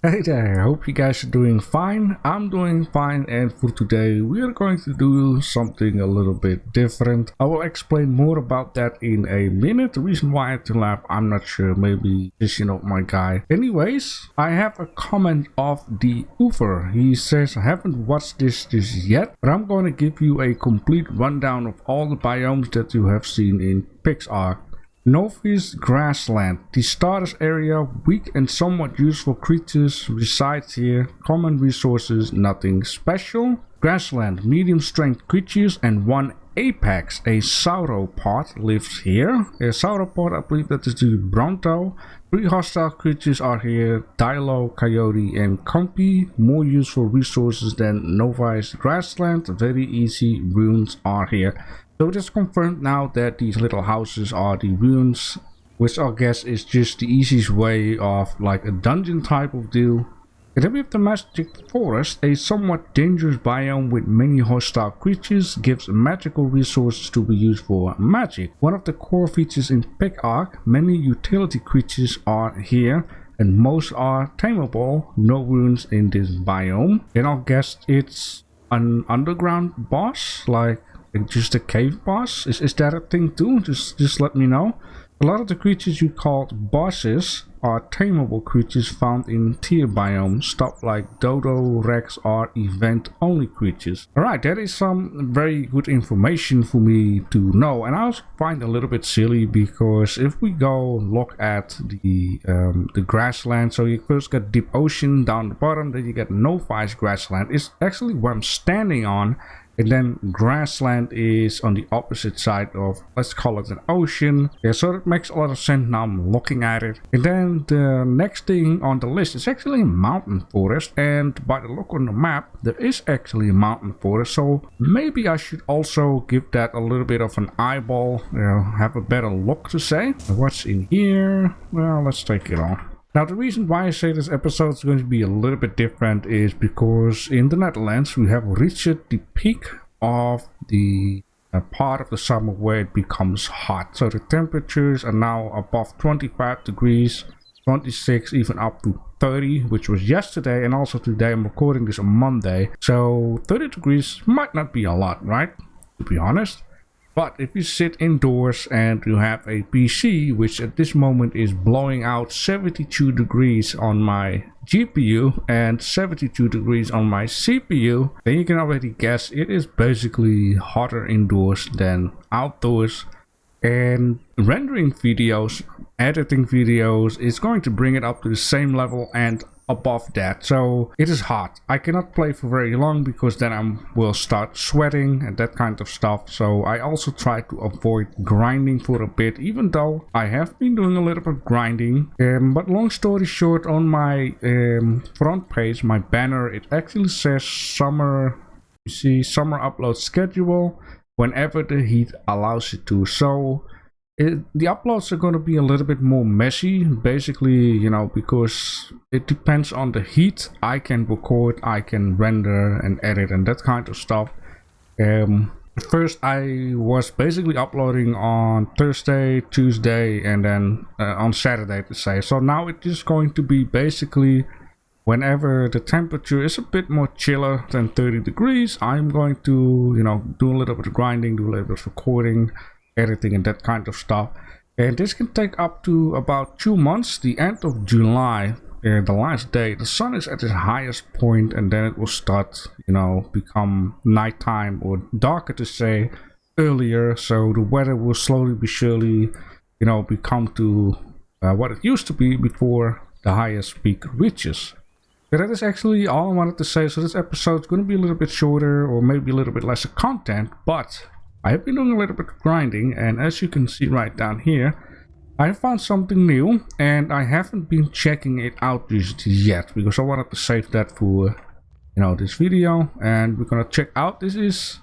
Hey there, I hope you guys are doing fine. I'm doing fine, and for today we are going to do something a little bit different. I will explain more about that in a minute. The reason why I had to laugh, I'm not sure, maybe just my guy. Anyways, I have a comment of the Ufer. He says, I haven't watched this yet, but I'm going to give you a complete rundown of all the biomes that you have seen in PixARK. Northeast grassland. The starters area, weak and somewhat useful creatures resides here. Common resources, nothing special. Grassland, medium strength creatures and one apex, a sauropod, lives here. A sauropod, I believe that is the Bronto. 3 hostile creatures are here, Dilo, Coyote and Compy. More useful resources than Novice grassland. Very easy runes are here. So it is confirmed now that these little houses are the ruins, which I guess is just the easiest way of like a dungeon type of deal. And then we have the Magic Forest, a somewhat dangerous biome with many hostile creatures, gives magical resources to be used for magic. One of the core features in PixARK, many utility creatures are here and most are tameable, no runes in this biome. And I guess it's an underground boss, like just a cave boss. Is that a thing too? Just let me know. A lot of the creatures you called bosses are tameable creatures found in tier biomes. Stuff like Dodo, Rex are event only creatures. Alright, that is some very good information for me to know, and I also find a little bit silly because if we go look at the grassland, so you first get deep ocean down the bottom, then you get Novice grassland. It's actually where I'm standing on. And then grassland is on the opposite side of, let's call it an ocean. Yeah, so that makes a lot of sense now I'm looking at it. And then the next thing on the list is actually a mountain forest. And by the look on the map, there is actually a mountain forest. So maybe I should also give that a little bit of an eyeball, have a better look to say. What's in here? Well, let's take it on. Now, the reason why I say this episode is going to be a little bit different is because in the Netherlands we have reached the peak of the part of the summer where it becomes hot. So the temperatures are now above 25 degrees, 26, even up to 30, which was yesterday, and also today. I'm recording this on Monday. So 30 degrees might not be a lot, right? To be honest. But if you sit indoors and you have a PC, which at this moment is blowing out 72 degrees on my GPU and 72 degrees on my CPU, then you can already guess it is basically hotter indoors than outdoors. And rendering videos, editing videos is going to bring it up to the same level and above that. So it is hot. I cannot play for very long because then I will start sweating and that kind of stuff. So I also try to avoid grinding for a bit, even though I have been doing a little bit of grinding. But long story short, on my front page, my banner, it actually says summer. You see, summer upload schedule whenever the heat allows it to. So the uploads are going to be a little bit more messy, basically, because it depends on the heat. I can record, I can render and edit and that kind of stuff. First I was basically uploading on Thursday, Tuesday and then on Saturday to say. So now it is going to be basically whenever the temperature is a bit more chiller than 30 degrees, I'm going to, do a little bit of grinding, do a little bit of recording, editing and that kind of stuff. And this can take up to about 2 months. The end of July, the last day, the sun is at its highest point, and then it will start, become nighttime, or darker to say, earlier. So the weather will slowly but surely, become to what it used to be before the highest peak reaches. But that is actually all I wanted to say. So this episode is going to be a little bit shorter, or maybe a little bit less of content, but I have been doing a little bit of grinding, and as you can see right down here, I found something new, and I haven't been checking it out just yet because I wanted to save that for, this video. And we're gonna check out. This is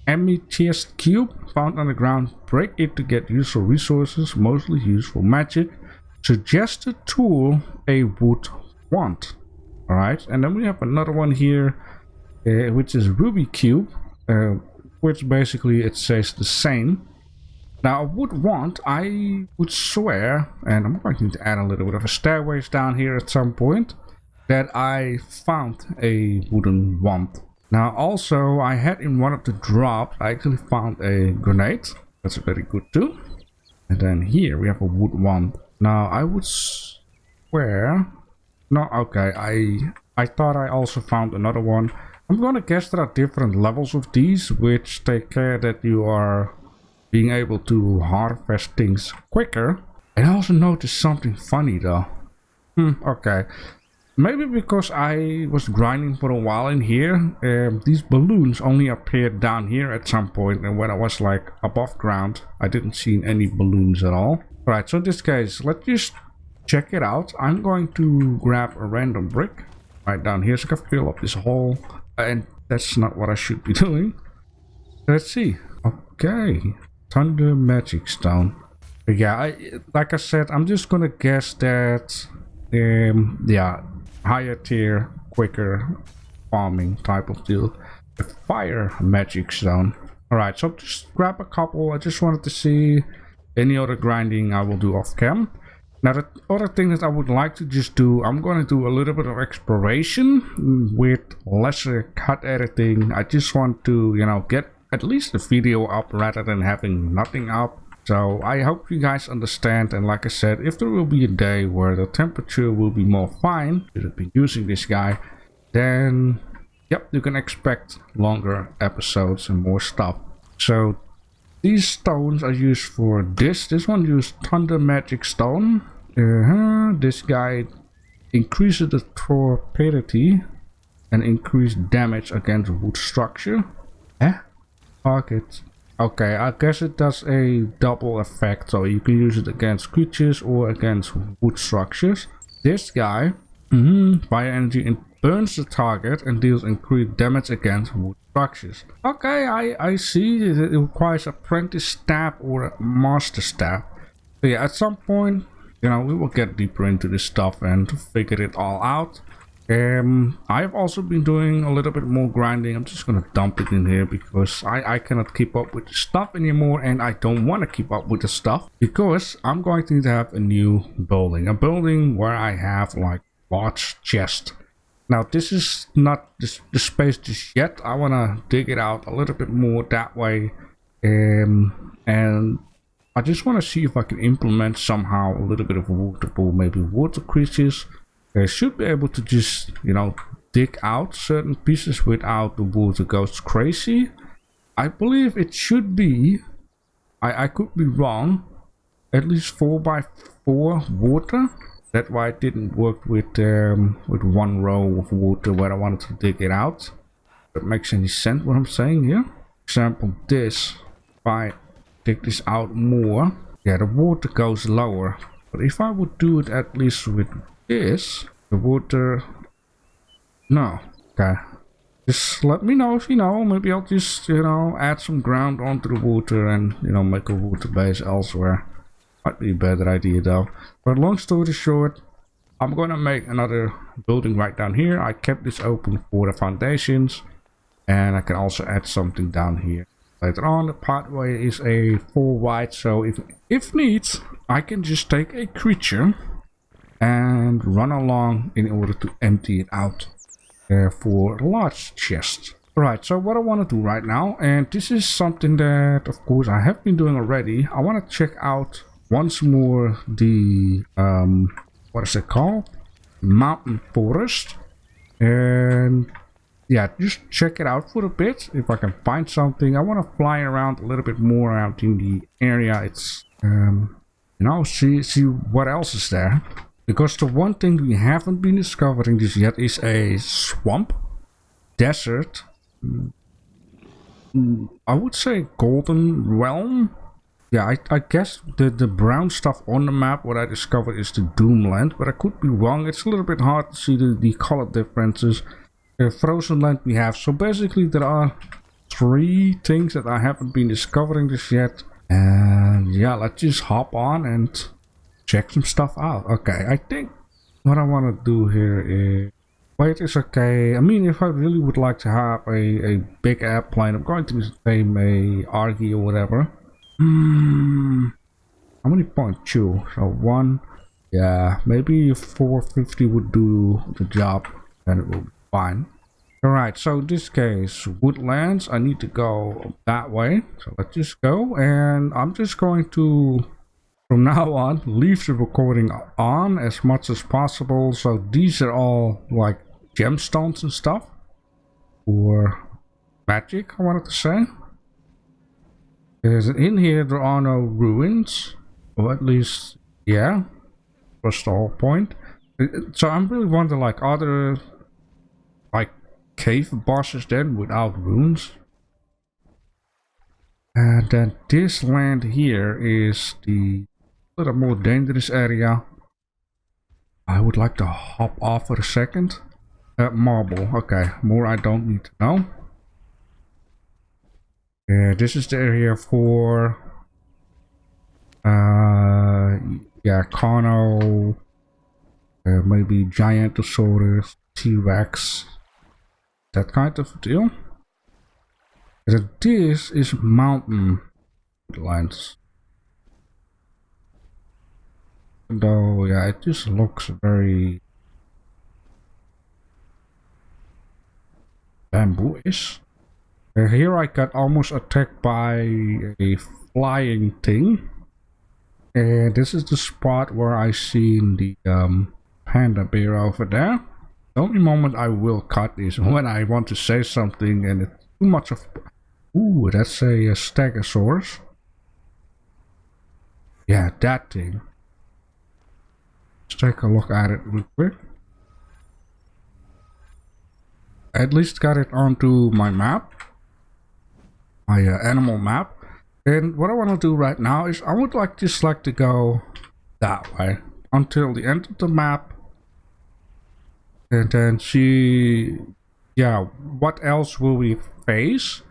amethyst cube found underground. Break it to get useful resources, mostly used for magic. Suggested tool, a wood wand. All right, and then we have another one here, which is ruby cube. Which basically it says the same. Now I would want, I would swear, and I'm going to need to add a little bit of a stairways down here at some point. that I found a wooden wand. Now also I had in one of the drops, I actually found a grenade. That's very good too. And then here we have a wood wand. Now I would swear, no, okay, I thought I also found another one. I'm gonna guess there are different levels of these, which take care that you are being able to harvest things quicker. And I also noticed something funny though. Okay. Maybe because I was grinding for a while in here, these balloons only appeared down here at some point, and when I was like above ground, I didn't see any balloons at all. Alright, so in this case, let's just check it out. I'm going to grab a random brick right down here so I can fill up this hole, and that's not what I should be doing. Let's see. Okay, Thunder Magic Stone. But yeah, like I said, I'm just gonna guess that, yeah, higher tier, quicker farming type of deal. The Fire Magic Stone. Alright, so just grab a couple. I just wanted to see any other grinding I will do off cam. Now the other thing that I would like to just do, I'm going to do a little bit of exploration with lesser cut editing. I just want to, you know, get at least the video up rather than having nothing up. So I hope you guys understand, and like I said, if there will be a day where the temperature will be more fine, should have been using this guy, then yep, you can expect longer episodes and more stuff. So these stones are used for this. This one used Thunder Magic Stone. This guy increases the torpidity and increased damage against wood structure. Target. Okay, I guess it does a double effect, so you can use it against creatures or against wood structures. This guy, fire energy, and burns the target and deals increased damage against wood structures. Okay, I see it requires apprentice staff or a master staff. So yeah, at some point, you know, we will get deeper into this stuff and figure it all out. I've also been doing a little bit more grinding. I'm just gonna dump it in here because I cannot keep up with the stuff anymore, and I don't want to keep up with the stuff because I'm going to need to have a new building. A building where I have like large chest. Now this is not the space just yet. I want to dig it out a little bit more that way, and I just want to see if I can implement somehow a little bit of water pool, maybe water creatures. I should be able to just, you know, dig out certain pieces without the water goes crazy. I believe it should be, I could be wrong, at least 4x4 water. That's why it didn't work with one row of water where I wanted to dig it out. That makes any sense what I'm saying here. For example, this, if I dig this out more, yeah, the water goes lower. But if I would do it at least with this, the water, no, okay, just let me know if you know. Maybe I'll just, you know, add some ground onto the water and, you know, make a water base elsewhere. Might be a better idea though. But long story short, I'm gonna make another building right down here. I kept this open for the foundations, and I can also add something down here later on. The pathway is a 4 wide, so if needs, I can just take a creature and run along in order to empty it out for large chests. Right, so what I want to do right now, and this is something that of course I have been doing already, I want to check out once more the what is it called, mountain forest, and yeah, just check it out for a bit if I can find something. I want to fly around a little bit more out in the area. It's you know, see what else is there. Because the one thing we haven't been discovering this yet is a swamp, desert, I would say golden realm. Yeah, I guess the brown stuff on the map, what I discovered is the Doomland, but I could be wrong. It's a little bit hard to see the color differences. Frozen land we have. So basically there are 3 things that I haven't been discovering this yet. And yeah, let's just hop on and check some stuff out. Okay, I think what I want to do here is, wait, it's okay. I mean, if I really would like to have a big airplane, I'm going to name a Argy or whatever. How many points? 2. So 1, Yeah, maybe 450 would do the job and it will be fine. Alright, so in this case, woodlands, I need to go that way. So let's just go, and I'm just going to, from now on, leave the recording on as much as possible. So these are all like gemstones and stuff. Or magic, I wanted to say. Because in here there are no ruins. Or at least, yeah. That's the whole point. So I'm really wondering, like, are there like cave bosses then without runes? And then this land here is the little more dangerous area. I would like to hop off for a second. Marble, okay, more I don't need to know. This is the area for yeah, Carno, maybe Gigantosaurus, T-Rex, that kind of deal. And this is mountain lands. Though, yeah, it just looks very bamboo-ish. Here I got almost attacked by a flying thing. And this is the spot where I seen the panda bear over there. The only moment I will cut is when I want to say something and it's too much of... Ooh, that's a stegosaurus. Yeah, that thing. Let's take a look at it real quick. At least got it onto my map. My animal map. And what I want to do right now is I would just like to go that way until the end of the map, and then see, yeah, what else will we face,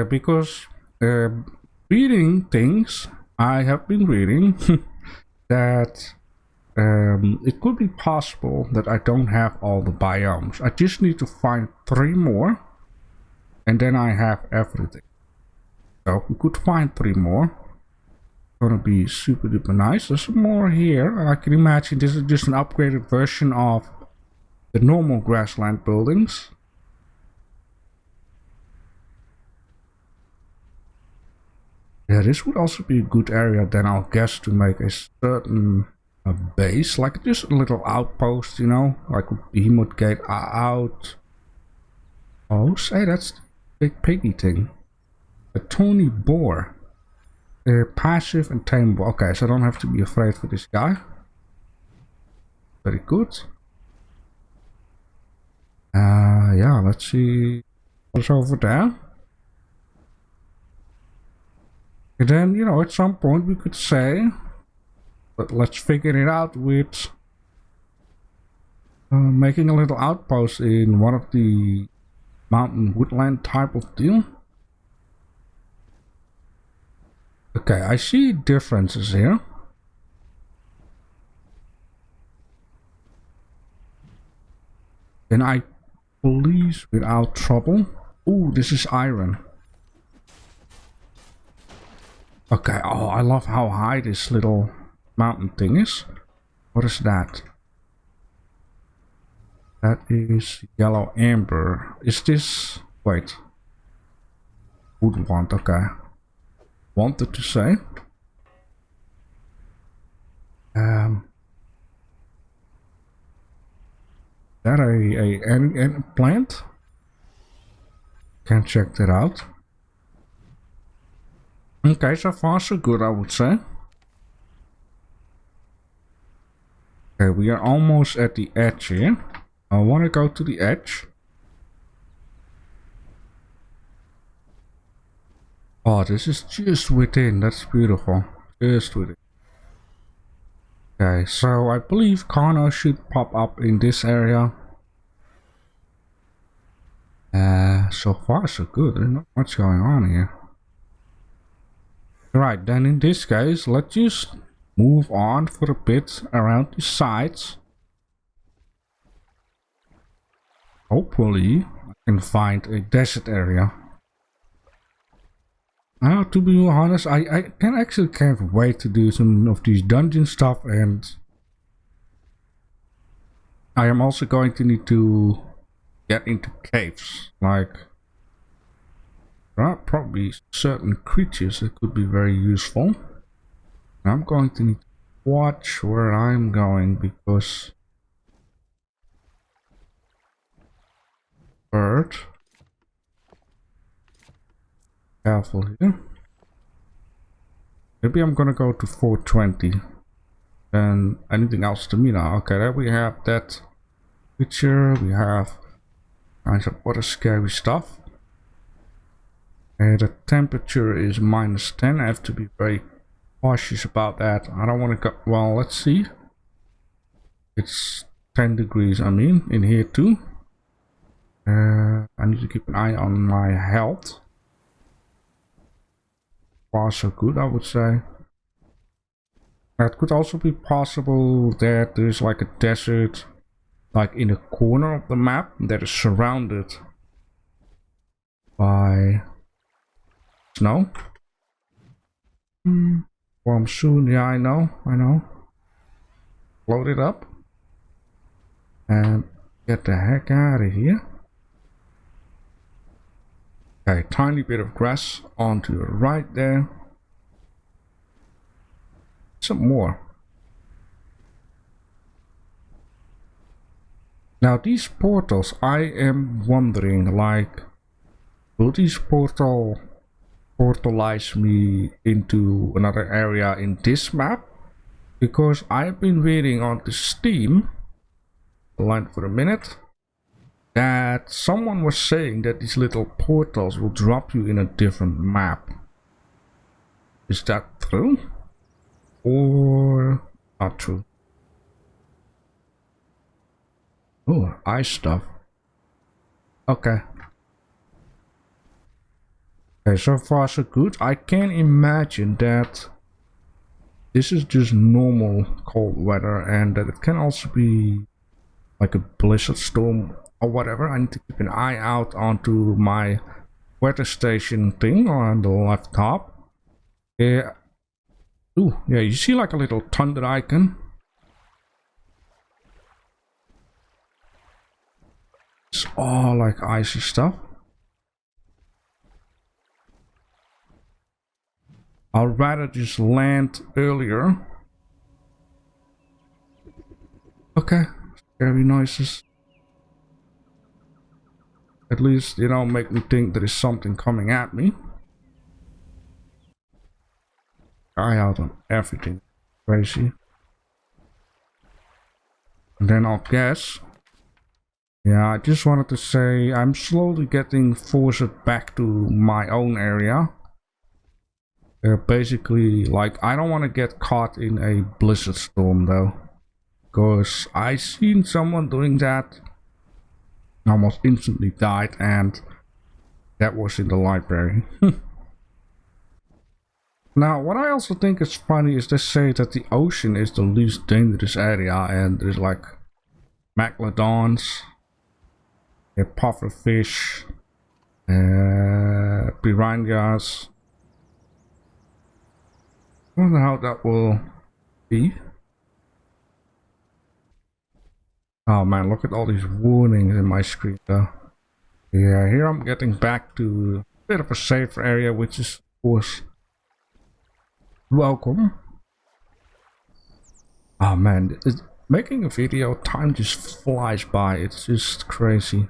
because reading things, I have been reading that it could be possible that I don't have all the biomes. I just need to find 3 more and then I have everything. So we could find 3 more. Gonna be super duper nice. There's some more here. I can imagine this is just an upgraded version of the normal grassland buildings. Yeah, this would also be a good area then, I'll guess, to make a certain base, like just a little outpost, you know, like a behemoth gate out. Oh, say that's the big piggy thing. A Tony boar. Passive and tameable. Okay, so I don't have to be afraid for this guy. Very good. Yeah, let's see what's over there. And then, you know, at some point we could say, but let's figure it out with making a little outpost in one of the mountain woodland type of deal. Okay, I see differences here. Can I please without trouble? Ooh, this is iron. Okay, oh, I love how high this little mountain thing is. What is that? That is yellow amber. Is this... Wait. Would want, okay. Wanted to say. That a plant? Can check that out. Okay, so far so good, I would say. Okay, we are almost at the edge here. I want to go to the edge. Oh, this is just within. That's beautiful. Just within. Okay, so I believe Carno should pop up in this area. So far so good. There's not much going on here. Right, then in this case, let's just move on for a bit around the sides. Hopefully, I can find a desert area. Now, to be honest, I can't wait to do some of these dungeon stuff and I am also going to need to get into caves. Like, there are probably certain creatures that could be very useful. I'm going to need to watch where I'm going because bird. Careful here. Maybe I'm gonna go to 420. And anything else to me now? Okay, there we have that picture. We have kinds of other scary stuff. And the temperature is -10. I have to be very cautious about that. I don't want to go. Well, let's see. It's 10 degrees, I mean, in here too. I need to keep an eye on my health. Far so good, I would say. It could also be possible that there's like a desert, like in a corner of the map that is surrounded by snow. Warm soon, yeah, I know. Load it up and get the heck out of here. Okay, tiny bit of grass onto the right there. Some more. Now these portals, I am wondering, like, will these portalize me into another area in this map? Because I've been reading on the Steam, line for a minute, that someone was saying that these little portals will drop you in a different map. Is that true? Or not true? Oh, ice stuff. Okay. Okay, so far so good. I can imagine that this is just normal cold weather and that it can also be like a blizzard storm or whatever. I need to keep an eye out onto my weather station thing on the left top. Yeah. Ooh, yeah, you see like a little thunder icon. It's all like icy stuff. I'll rather just land earlier. Okay, scary noises. At least, you know, make me think there is something coming at me. Eye out on everything. Crazy. And then I'll guess. Yeah, I just wanted to say I'm slowly getting forced back to my own area. Basically, like, I don't want to get caught in a blizzard storm though. Because I seen someone doing that. Almost instantly died, and that was in the library. Now, what I also think is funny is they say that the ocean is the least dangerous area, and there's like megalodons, pufferfish, piranhas. I wonder how that will be. Oh man, look at all these warnings in my screen though. Yeah, here I'm getting back to a bit of a safer area, which is of course welcome. Oh man, making a video, time just flies by. It's just crazy.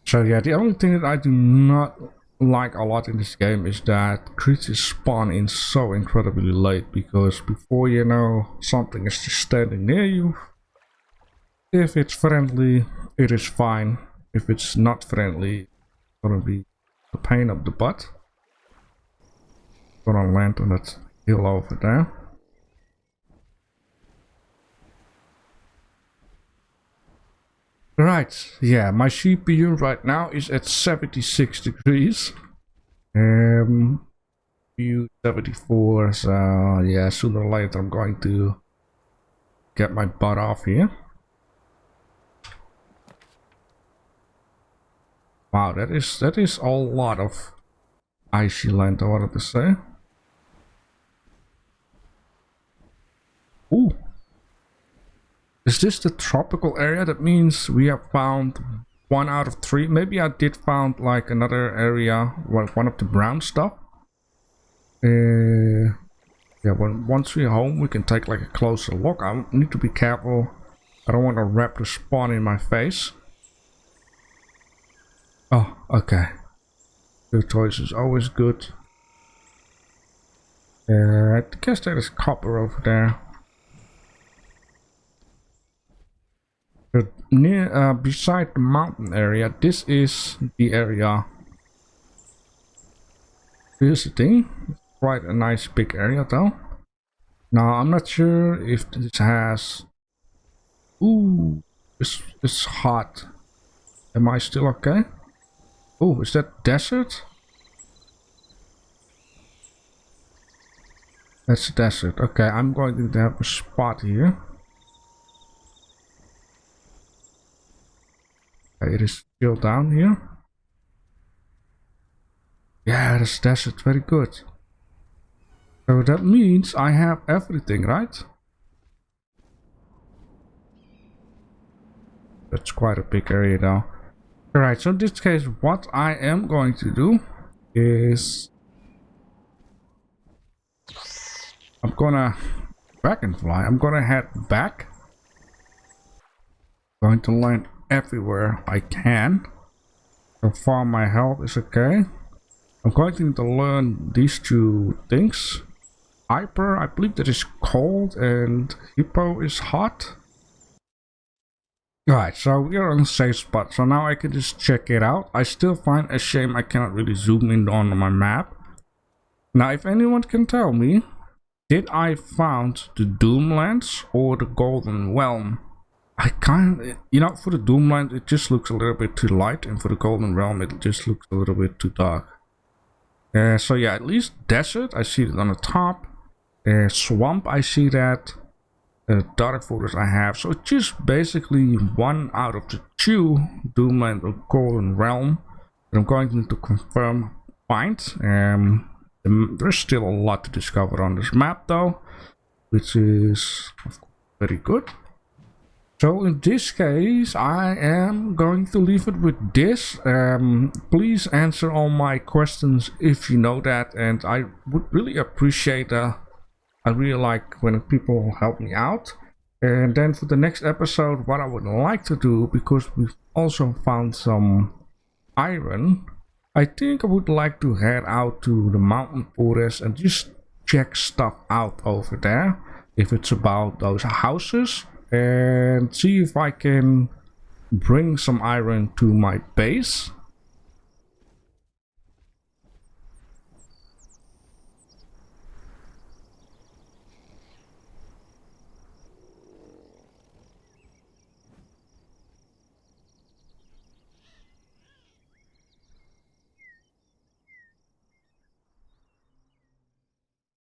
So yeah, the only thing that I do not like a lot in this game is that creatures spawn in so incredibly late, because before you know, something is just standing near you. If it's friendly, it is fine. If it's not friendly, it's gonna be a pain up the butt. Gonna land on that hill over there. Right, yeah, my CPU right now is at 76 degrees. CPU 74, so yeah, sooner or later I'm going to get my butt off here. Wow, that is a lot of icy land, I wanted to say. Ooh. Is this the tropical area? That means we have found 1 out of 3. Maybe I did found like another area, one of the brown stuff. Yeah, once we're home, we can take like a closer look. I need to be careful. I don't want to wrap the spawn in my face. Oh, okay. The choice is always good. I guess there is copper over there. But near, beside the mountain area, this is the area visiting. Quite a nice big area though. Now I'm not sure if this has... Ooh, it's hot. Am I still okay? Oh, is that desert? That's desert. Okay, I'm going to have a spot here. Okay, it is still down here. Yeah, that's desert. Very good. So that means I have everything, right? That's quite a big area though. Alright, so in this case, what I am going to do is... I'm gonna head back. Going to land everywhere I can. So far my health is okay. I'm going to learn these 2 things. Hyper, I believe that is cold, and Hippo is hot. Alright, so we are on a safe spot, so now I can just check it out. I still find a shame I cannot really zoom in on my map. Now, if anyone can tell me, did I found the Doomlands or the Golden Realm? I kind, you know, for the Doomlands it just looks a little bit too light, and for the Golden Realm it just looks a little bit too dark. So yeah, at least desert, I see it on the top. Swamp, I see that. Dark photos I have. So it's just basically 1 out of the 2 Doomland or Golden Realm that I'm going to confirm find. There's still a lot to discover on this map though, which is of course very good. So in this case, I am going to leave it with this. Please answer all my questions if you know that, and I would really appreciate I really like when people help me out. And then for the next episode, what I would like to do, because we've also found some iron, I think I would like to head out to the mountain forest and just check stuff out over there. If it's about those houses, and see if I can bring some iron to my base.